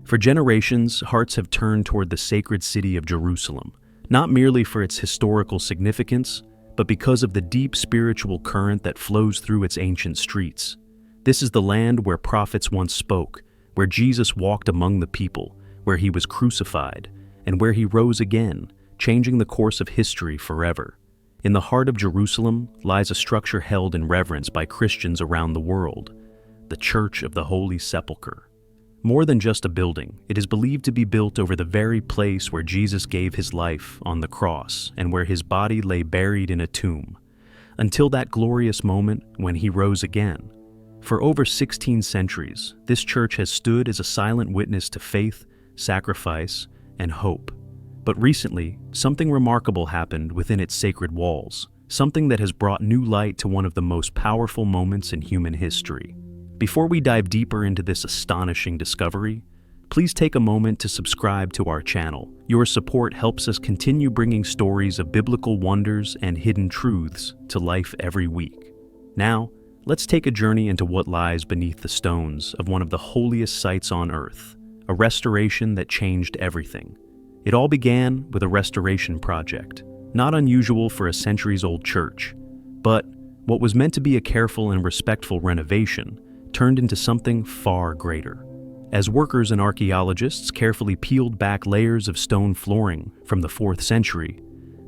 For generations, hearts have turned toward the sacred city of Jerusalem, not merely for its historical significance, but because of the deep spiritual current that flows through its ancient streets. This is the land where prophets once spoke, where Jesus walked among the people, where he was crucified, and where he rose again, changing the course of history forever. In the heart of Jerusalem lies a structure held in reverence by Christians around the world, the Church of the Holy Sepulchre. More than just a building, it is believed to be built over the very place where Jesus gave his life on the cross and where his body lay buried in a tomb, until that glorious moment when he rose again. For over 16 centuries, this church has stood as a silent witness to faith, sacrifice, and hope. But recently, something remarkable happened within its sacred walls, something that has brought new light to one of the most powerful moments in human history. Before we dive deeper into this astonishing discovery, please take a moment to subscribe to our channel. Your support helps us continue bringing stories of biblical wonders and hidden truths to life every week. Now, let's take a journey into what lies beneath the stones of one of the holiest sites on earth, a restoration that changed everything. It all began with a restoration project, not unusual for a centuries-old church, but what was meant to be a careful and respectful renovation turned into something far greater. As workers and archaeologists carefully peeled back layers of stone flooring from the 4th century,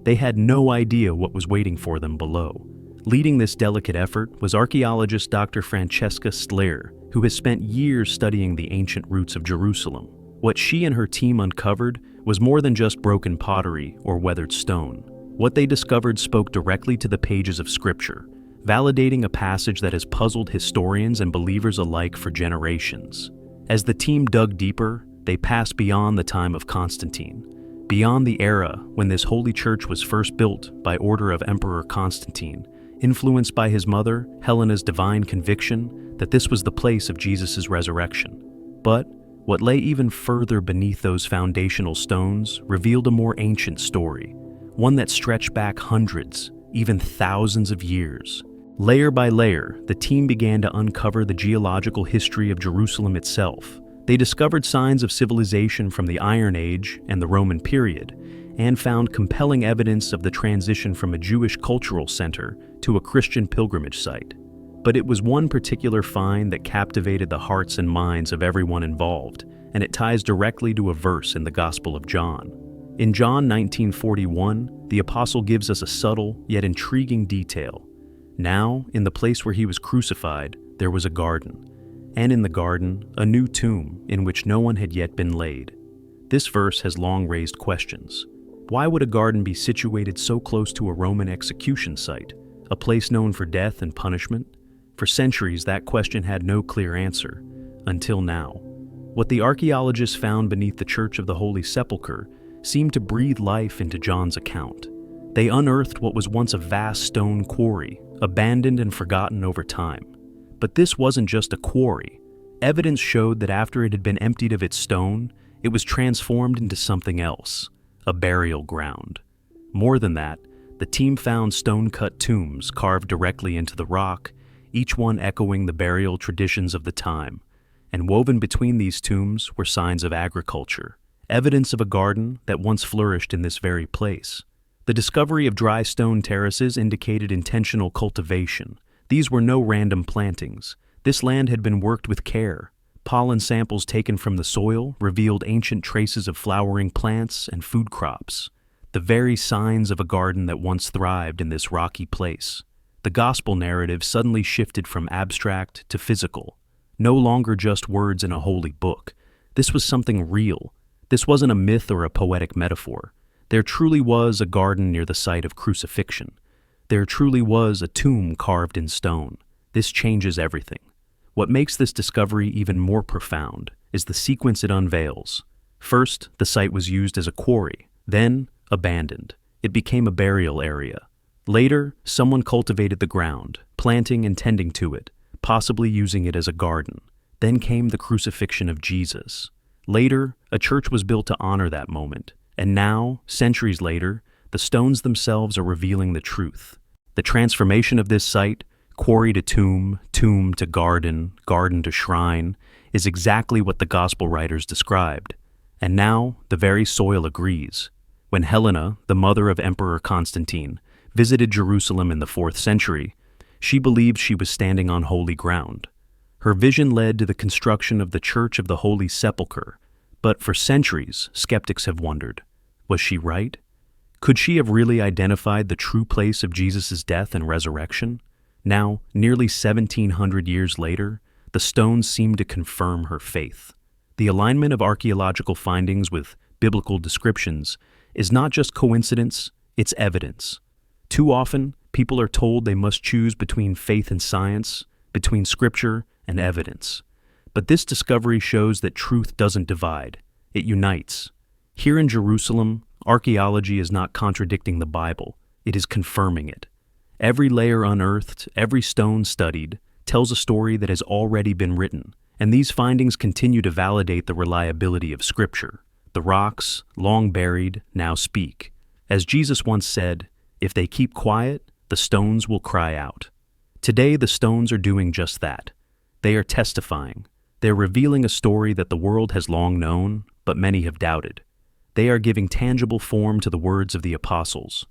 they had no idea what was waiting for them below. Leading this delicate effort was archaeologist Dr. Francesca Stlair, who has spent years studying the ancient roots of Jerusalem. What she and her team uncovered was more than just broken pottery or weathered stone. What they discovered spoke directly to the pages of Scripture, validating a passage that has puzzled historians and believers alike for generations. As the team dug deeper, they passed beyond the time of Constantine, beyond the era when this holy church was first built by order of Emperor Constantine, influenced by his mother, Helena's divine conviction that this was the place of Jesus' resurrection. But what lay even further beneath those foundational stones revealed a more ancient story, one that stretched back hundreds, even thousands of years. Layer by layer, the team began to uncover the geological history of Jerusalem itself. They discovered signs of civilization from the Iron Age and the Roman period, and found compelling evidence of the transition from a Jewish cultural center to a Christian pilgrimage site. But it was one particular find that captivated the hearts and minds of everyone involved, and it ties directly to a verse in the Gospel of John. In John 19:41, the apostle gives us a subtle yet intriguing detail. Now, in the place where he was crucified, there was a garden, and in the garden, a new tomb in which no one had yet been laid. This verse has long raised questions. Why would a garden be situated so close to a Roman execution site, a place known for death and punishment? For centuries, that question had no clear answer, until now. What the archaeologists found beneath the Church of the Holy Sepulchre seemed to breathe life into John's account. They unearthed what was once a vast stone quarry, abandoned and forgotten over time. But this wasn't just a quarry. Evidence showed that after it had been emptied of its stone, it was transformed into something else, a burial ground. More than that, the team found stone-cut tombs carved directly into the rock, each one echoing the burial traditions of the time. And woven between these tombs were signs of agriculture, evidence of a garden that once flourished in this very place. The discovery of dry stone terraces indicated intentional cultivation. These were no random plantings. This land had been worked with care. Pollen samples taken from the soil revealed ancient traces of flowering plants and food crops, the very signs of a garden that once thrived in this rocky place. The gospel narrative suddenly shifted from abstract to physical. No longer just words in a holy book. This was something real. This wasn't a myth or a poetic metaphor. There truly was a garden near the site of crucifixion. There truly was a tomb carved in stone. This changes everything. What makes this discovery even more profound is the sequence it unveils. First, the site was used as a quarry, then abandoned. It became a burial area. Later, someone cultivated the ground, planting and tending to it, possibly using it as a garden. Then came the crucifixion of Jesus. Later, a church was built to honor that moment. And now, centuries later, the stones themselves are revealing the truth. The transformation of this site, Quarry to tomb, tomb to garden, garden to shrine, is exactly what the Gospel writers described. And now, the very soil agrees. When Helena, the mother of Emperor Constantine, visited Jerusalem in the 4th century, she believed she was standing on holy ground. Her vision led to the construction of the Church of the Holy Sepulchre, but for centuries, skeptics have wondered, was she right? Could she have really identified the true place of Jesus' death and resurrection? Now, nearly 1,700 years later, the stones seem to confirm her faith. The alignment of archaeological findings with biblical descriptions is not just coincidence, it's evidence. Too often, people are told they must choose between faith and science, between scripture and evidence. But this discovery shows that truth doesn't divide, it unites. Here in Jerusalem, archaeology is not contradicting the Bible, it is confirming it. Every layer unearthed, every stone studied, tells a story that has already been written, and these findings continue to validate the reliability of Scripture. The rocks, long buried, now speak. As Jesus once said, "If they keep quiet, the stones will cry out." Today, the stones are doing just that. They are testifying. They're revealing a story that the world has long known, but many have doubted. They are giving tangible form to the words of the apostles.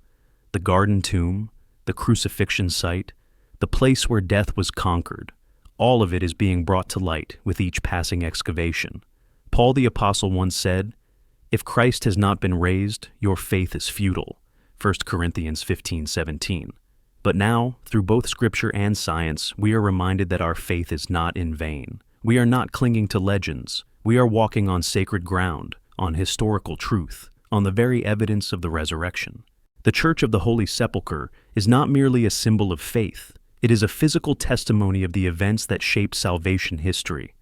The garden tomb, the crucifixion site, the place where death was conquered, all of it is being brought to light with each passing excavation. Paul the apostle once said, "If Christ has not been raised, your faith is futile." 1 Corinthians 15:17. But now, through both scripture and science, we are reminded that our faith is not in vain. We are not clinging to legends. We are walking on sacred ground, on historical truth, on the very evidence of the resurrection. The Church of the Holy Sepulchre is not merely a symbol of faith. It is a physical testimony of the events that shaped salvation history.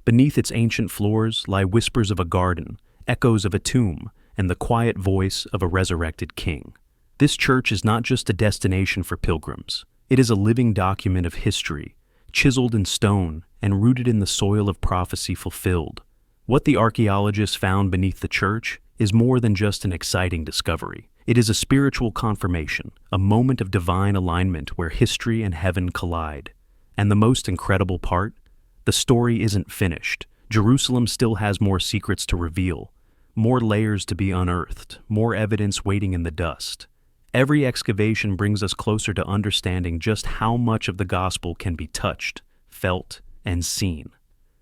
Beneath its ancient floors lie whispers of a garden, echoes of a tomb, and the quiet voice of a resurrected king. This church is not just a destination for pilgrims. It is a living document of history, chiseled in stone and rooted in the soil of prophecy fulfilled. What the archaeologists found beneath the church is more than just an exciting discovery. It is a spiritual confirmation, a moment of divine alignment where history and heaven collide. And the most incredible part? The story isn't finished. Jerusalem still has more secrets to reveal, more layers to be unearthed, more evidence waiting in the dust. Every excavation brings us closer to understanding just how much of the gospel can be touched, felt, and seen.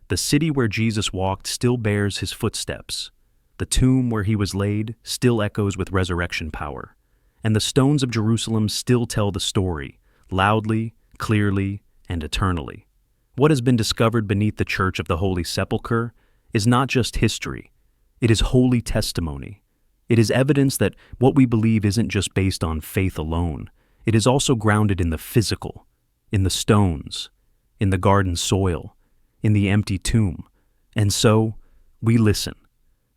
The city where Jesus walked still bears his footsteps. The tomb where he was laid still echoes with resurrection power. And the stones of Jerusalem still tell the story, loudly, clearly, and eternally. What has been discovered beneath the Church of the Holy Sepulchre is not just history. It is holy testimony. It is evidence that what we believe isn't just based on faith alone. It is also grounded in the physical, in the stones, in the garden soil, in the empty tomb. And so, we listen.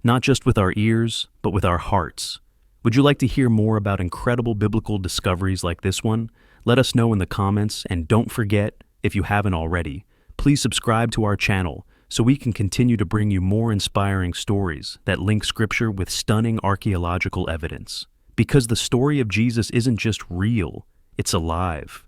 Not just with our ears, but with our hearts. Would you like to hear more about incredible biblical discoveries like this one? Let us know in the comments, and don't forget, if you haven't already, please subscribe to our channel so we can continue to bring you more inspiring stories that link Scripture with stunning archaeological evidence. Because the story of Jesus isn't just real, it's alive.